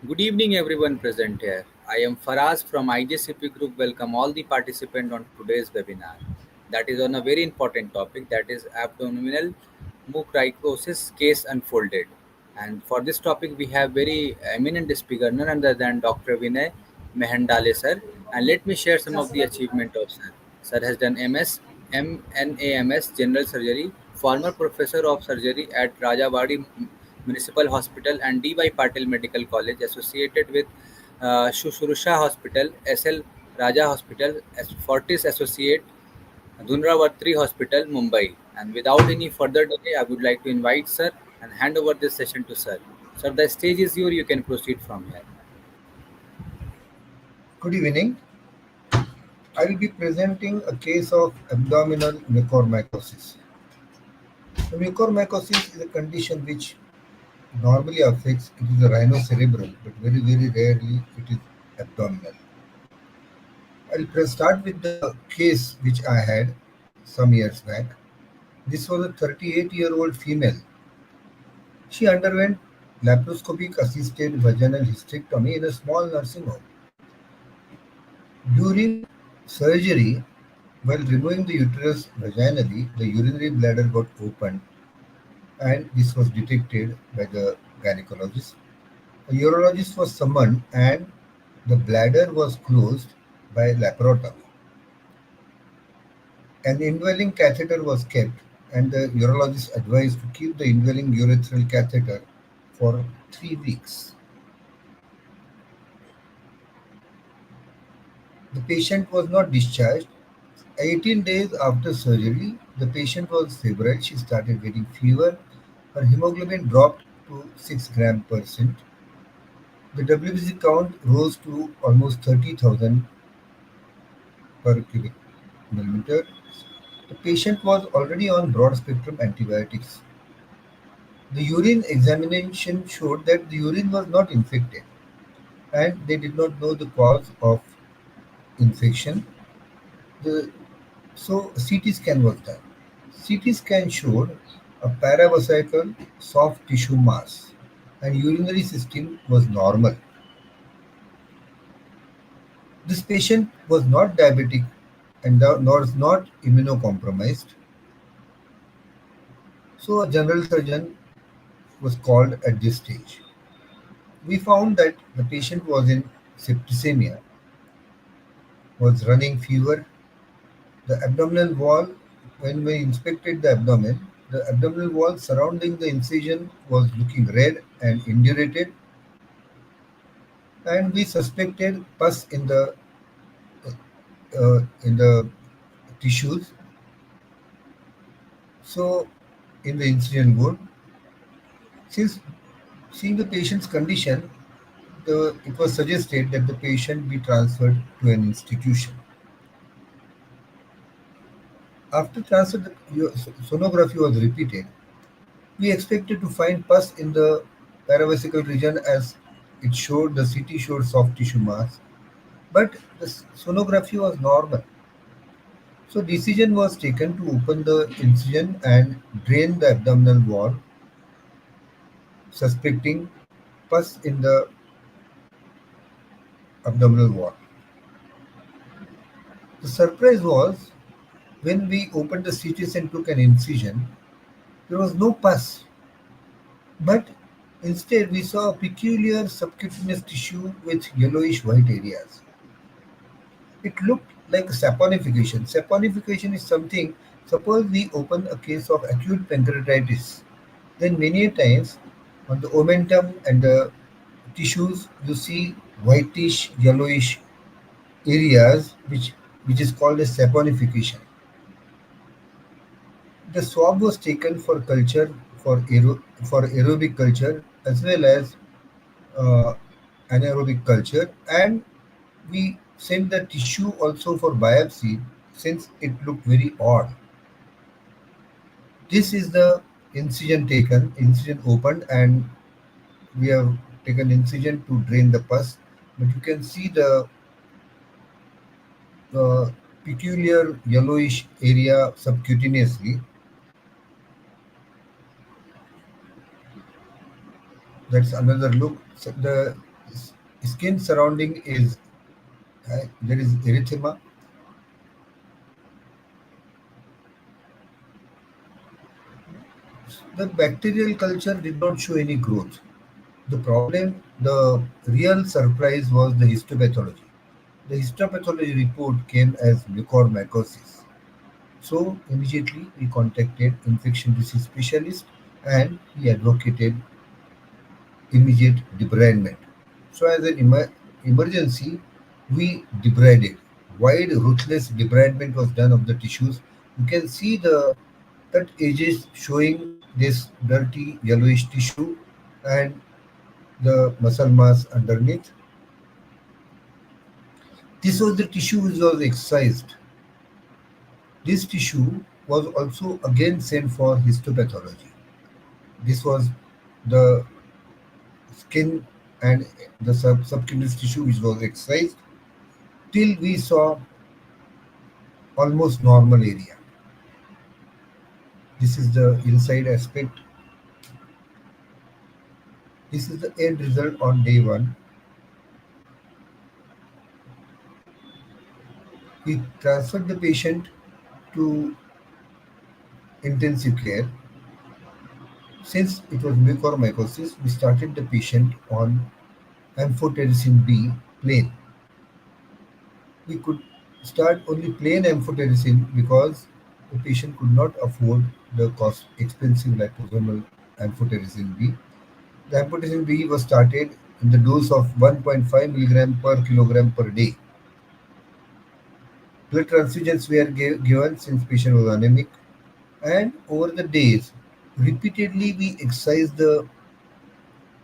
Good evening, everyone present here. I am Faraz from IJCP Group. Welcome all the participants on today's webinar. That is on a very important topic, that is abdominal mucormycosis case unfolded. And for this topic, we have very eminent speaker, none other than Dr. Vinay Mehendale sir. And let me share some of the achievement of sir. Sir has done MS, MNAMS General Surgery, former professor of surgery at Rajawadi Municipal Hospital and D.Y. Patil Medical College, associated with Shushrusha Hospital, SL Raja Hospital, Fortis Associate, Dhunravatri Hospital, Mumbai. And without any further delay, I would like to invite sir and hand over this session to sir. Sir, the stage is yours. You can proceed from here. Good evening. I will be presenting a case of abdominal mucormycosis. The mucormycosis is a condition which normally affects it is a rhinocerebral, but very rarely it is abdominal. I'll start with the case which I had some years back. This was a 38-year-old female. She underwent laparoscopic assisted vaginal hysterectomy in a small nursing home. During surgery, while removing the uterus vaginally, the urinary bladder got opened and this was detected by the gynecologist. A urologist was summoned and the bladder was closed by laparotomy. An indwelling catheter was kept and the urologist advised to keep the indwelling urethral catheter for 3 weeks. The patient was not discharged. 18 days after surgery, the patient was febrile. She started getting fever. Her hemoglobin dropped to 6 gram per cent. The WBC count rose to almost 30,000 per cubic millimeter. The patient was already on broad spectrum antibiotics. The urine examination showed that the urine was not infected and they did not know the cause of infection. The So CT scan was done. CT scan showed a paravesical soft tissue mass and urinary system was normal. This patient was not diabetic and nor is not immunocompromised. So a general surgeon was called at this stage. We found that the patient was in septicemia, was running fever. The abdominal wall, when we inspected the abdominal wall surrounding the incision was looking red and indurated, and we suspected pus in the tissues. So, in the incision wound, since seeing the patient's condition, it was suggested that the patient be transferred to an institution. After transfer, the sonography was repeated. We expected to find pus in the paravesical region as the CT showed soft tissue mass, but the sonography was normal. So decision was taken to open the incision and drain the abdominal wall, suspecting pus in the abdominal wall. The surprise was when we opened the CTs and took an incision, there was no pus, but instead we saw a peculiar subcutaneous tissue with yellowish white areas. It looked like saponification. Saponification is something, suppose we open a case of acute pancreatitis, then many times on the omentum and the tissues you see whitish, yellowish areas which is called as saponification. The swab was taken for culture for aerobic culture as well as uh, anaerobic culture, and we sent the tissue also for biopsy since it looked very odd. This is the incision opened, and we have taken incision to drain the pus, but you can see the peculiar yellowish area subcutaneously. That's another look. So the Skin surrounding is there is erythema. The bacterial culture did not show any growth. The problem, the real surprise was the histopathology. The histopathology report came as mucormycosis. So immediately we contacted infection disease specialist and he advocated immediate debridement. So as an emergency, we debrided. Wide ruthless debridement was done of the tissues. You can see the cut edges showing this dirty yellowish tissue and the muscle mass underneath. This was the tissue which was excised. This tissue was also again sent for histopathology. This was the skin and the subcutaneous tissue which was excised till we saw almost normal area. This is the inside aspect. This is the end result on day one. We transferred the patient to intensive care. Since it was mucormycosis, we started the patient on amphotericin B plain. We could start only plain amphotericin because the patient could not afford the cost expensive liposomal amphotericin B. The amphotericin B was started in the dose of 1.5 milligram per kilogram per day. Blood transfusions were given since patient was anemic, and over the days, repeatedly we excised the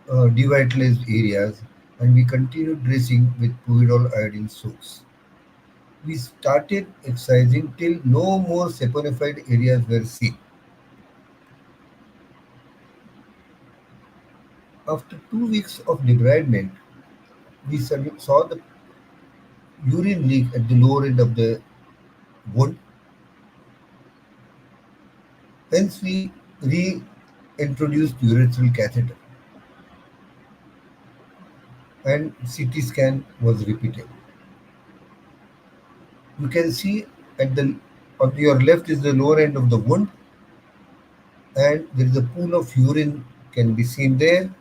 devitalized areas and we continued dressing with povidone iodine soaks. We started excising till no more saponified areas were seen. After 2 weeks of debridement, we saw the urine leak at the lower end of the wound. Hence, we reintroduced urethral catheter and CT scan was repeated. You can see at the on your left is the lower end of the wound and there is a pool of urine can be seen there.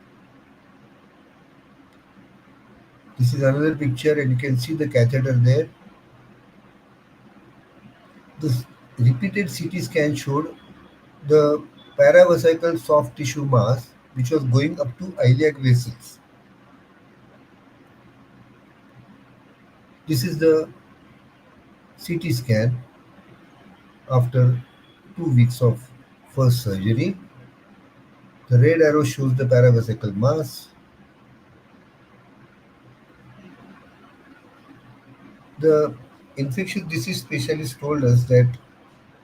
This is another picture and you can see the catheter there. This repeated CT scan showed the paravesical soft tissue mass which was going up to iliac vessels. This is the CT scan after 2 weeks of first surgery. The red arrow shows the paravesical mass. The infectious disease specialist told us that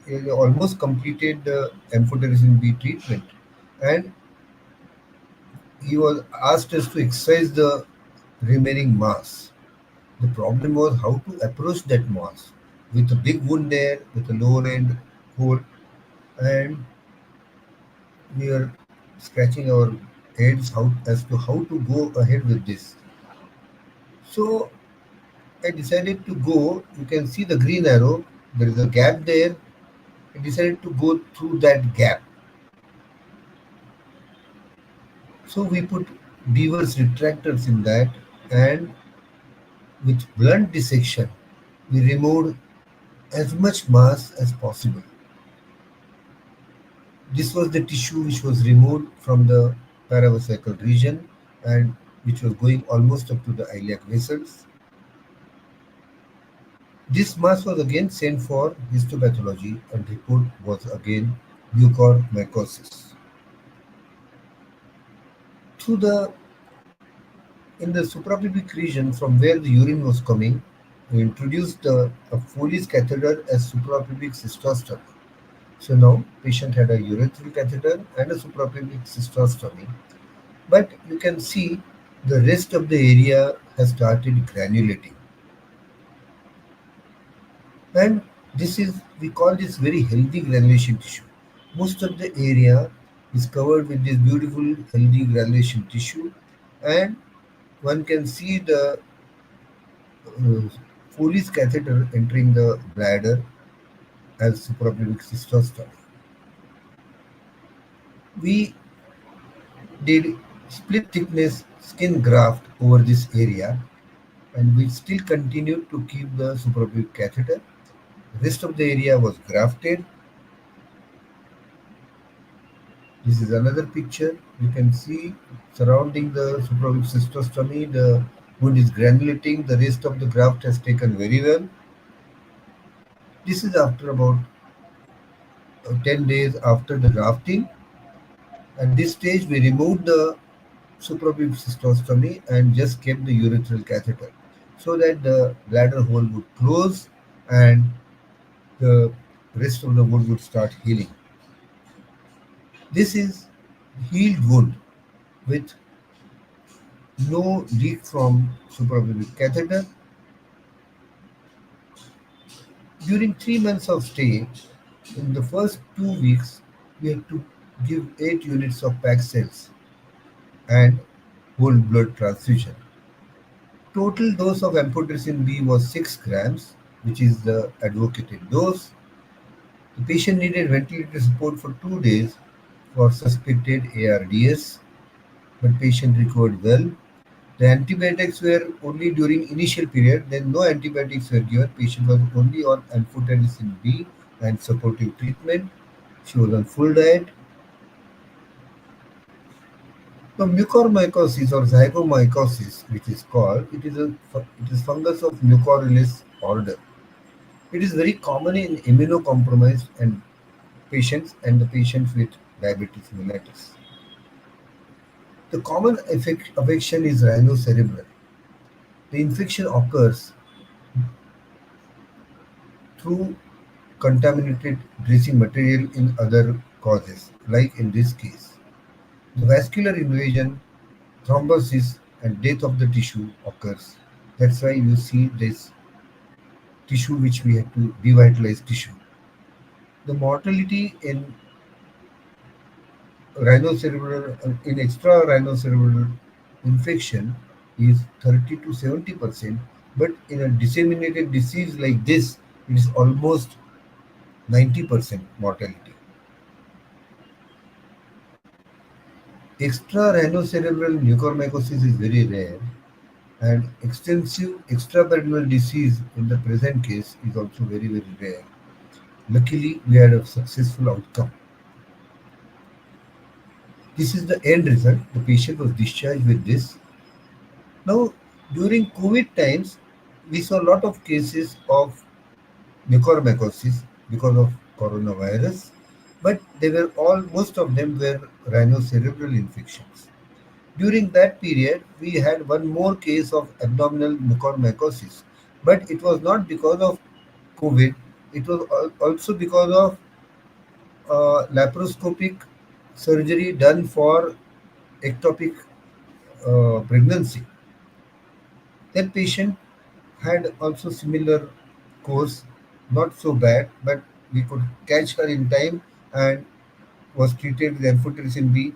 he almost completed the amphotericin B treatment and he was asked us to excise the remaining mass. The problem was how to approach that mass with a big wound there, with a lower end hole, and we are scratching our heads how, as to how to go ahead with this. So I decided to go. You can see the green arrow. There is a gap there. I decided to go through that gap. So we put beaver's retractors in that, and with blunt dissection, we removed as much mass as possible. This was the tissue which was removed from the paravesical region and which was going almost up to the iliac vessels. This mass was again sent for histopathology and report was again mucormycosis. Through the in the suprapubic region from where the urine was coming, we introduced a Foley's catheter as suprapubic cystostomy. So now patient had a urethral catheter and a suprapubic cystostomy. But you can see the rest of the area has started granulating. And this is, we call this very healthy granulation tissue. Most of the area is covered with this beautiful healthy granulation tissue and one can see the uh, Foley's catheter entering the bladder as suprapubic cystoscopy. We did split thickness skin graft over this area, and we still continued to keep the suprapubic catheter. The rest of the area was grafted. This is another picture. You can see surrounding the suprapubic cystostomy, the wound is granulating. The rest of the graft has taken very well. This is after about 10 days after the grafting. At this stage, we removed the suprapubic cystostomy and just kept the urethral catheter so that the bladder hole would close and the rest of the wound would start healing. This is healed wound with no leak from suprapubic catheter. During 3 months of stay, in the first 2 weeks, we had to give 8 units of packed cells and whole blood transfusion. Total dose of amphotericin B was 6 grams, which is the advocated dose. The patient needed ventilator support for 2 days for suspected ARDS, but patient recovered well. The antibiotics were only during initial period, then no antibiotics were given. Patient was only on amphotericin B and supportive treatment. She was on full diet. Now, mucormycosis or zygomycosis, which is called, it is fungus of Mucorales order. It is very common in immunocompromised and patients and the patients with diabetes mellitus. The common affection is rhinocerebral. The infection occurs through contaminated dressing material in other causes, like in this case. The vascular invasion, thrombosis, and death of the tissue occurs. That's why you see this tissue which we have to devitalize tissue. The mortality in in extra rhinocerebral infection is 30 to 70%, but in a disseminated disease like this, it is almost 90% mortality. Extra rhinocerebral mucormycosis is very rare, and extensive extrapyramidal disease in the present case is also very, very rare. Luckily, we had a successful outcome. This is the end result. The patient was discharged with this. Now, during COVID times, we saw a lot of cases of mucormycosis because of coronavirus, but they were all, most of them were rhinocerebral infections. During that period, we had one more case of abdominal mucormycosis, but it was not because of COVID, it was also because of laparoscopic surgery done for ectopic pregnancy. That patient had also similar course, not so bad, but we could catch her in time and was treated with amphotericin B.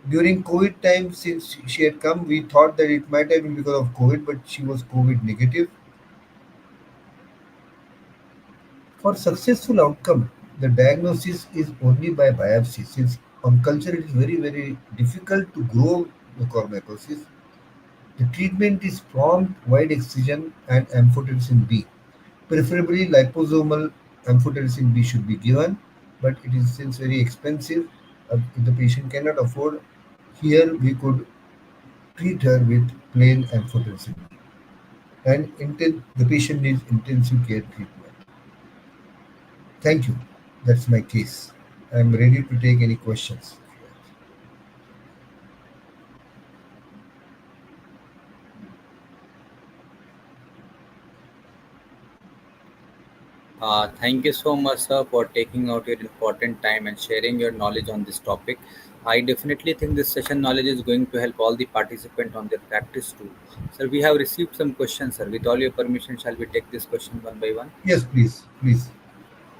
During COVID time, since she had come, we thought that it might have been because of COVID, but she was COVID negative. For successful outcome, the diagnosis is only by biopsy, since on culture it is very, very difficult to grow mucormycosis. The treatment is prompt wide excision and amphotericin B. Preferably liposomal amphotericin B should be given, but it is since very expensive, if the patient cannot afford, here we could treat her with plain amphotericin B. And the patient needs intensive care treatment. Thank you. That's my case. I'm ready to take any questions. Thank you so much, sir, for taking out your important time and sharing your knowledge on this topic. I definitely think this session knowledge is going to help all the participants on their practice too. Sir, we have received some questions, sir. With all your permission, shall we take this question one by one? Yes, please, please.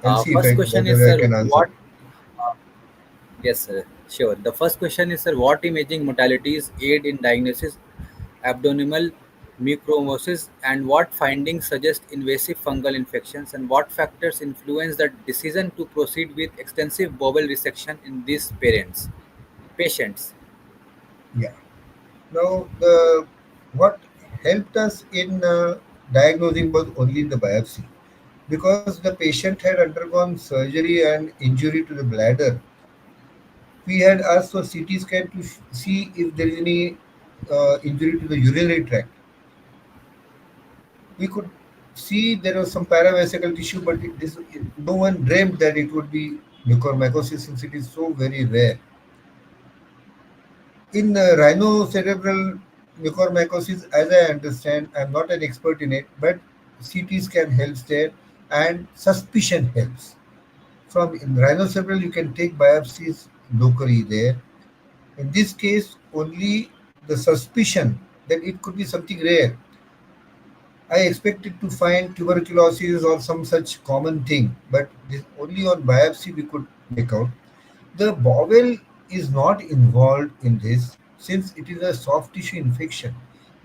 I'll see if First question is, whether I sir, can answer. what? Uh, yes, sir. Sure. The first question is, sir, what imaging modalities aid in diagnosis abdominal mucormycosis, and what findings suggest invasive fungal infections, and what factors influence the decision to proceed with extensive bowel resection in these patients. Yeah. Now, the what helped us in diagnosing was only the biopsy, because the patient had undergone surgery and injury to the bladder. We had asked for CT scan to see if there is any injury to the urinary tract. We could see there was some paravesical tissue, but no one dreamt that it would be mucormycosis since it is so very rare. In rhinocerebral mucormycosis, as I understand, I'm not an expert in it, but CT scan helps there and suspicion helps. From in rhinocerebral, you can take biopsies locally there. In this case, only the suspicion that it could be something rare. I expected to find tuberculosis or some such common thing, but this, only on biopsy we could make out. The bowel is not involved in this since it is a soft tissue infection.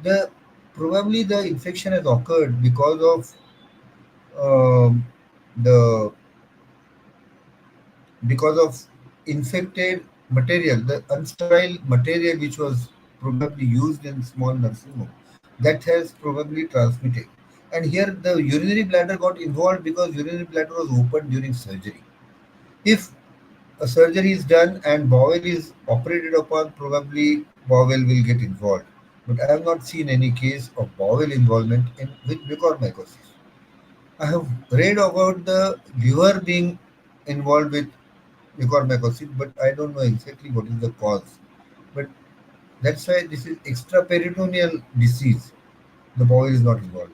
The Probably the infection has occurred because of um, the because of infected material, the unsterile material which was probably used in small nursing home, that has probably transmitted. And here the urinary bladder got involved because urinary bladder was opened during surgery. If a surgery is done and bowel is operated upon, probably bowel will get involved. But I have not seen any case of bowel involvement in with mucormycosis. I have read about the liver being involved with mucormycosis, but I don't know exactly what is the cause. But that's why this is extraperitoneal disease. The bowel is not involved.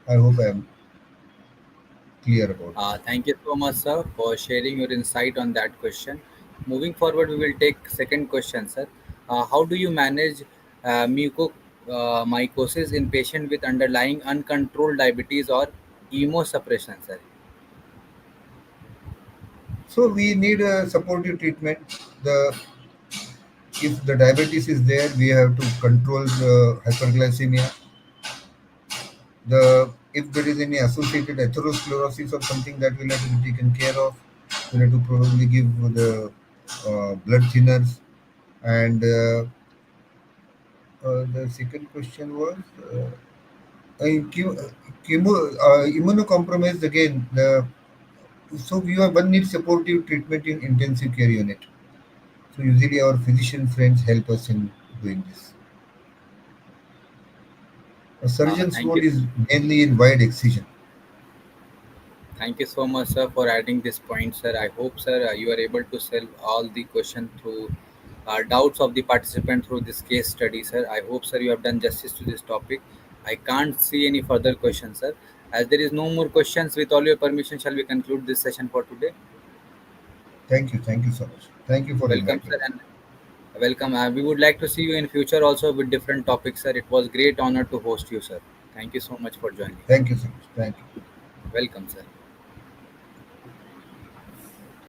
I hope I am clear about it. Thank you so much, sir, for sharing your insight on that question. Moving forward, we will take second question, sir. How do you manage mucormycosis in patient with underlying uncontrolled diabetes or immunosuppression, sir? So we need a supportive treatment. The If the diabetes is there, we have to control the hyperglycemia. If there is any associated atherosclerosis or something, that will have to be taken care of. We have to probably give the blood thinners. And the second question was immunocompromised again. So one needs supportive treatment in intensive care unit. So usually our physician friends help us in doing this. A surgeon's Thank role you. is mainly in wide excision. Thank you so much, sir, for adding this point, sir. I hope, sir, you are able to solve all the question through doubts of the participant through this case study, sir. I hope, sir, you have done justice to this topic. I can't see any further questions, sir. As there is no more questions, with all your permission, shall we conclude this session for today? Thank you so much. Thank you for Welcome, inviting sir, us. and welcome. We would like to see you in future also with different topics, sir. It was great honor to host you, sir. Thank you so much for joining. Thank you so much. Thank you. Welcome, sir.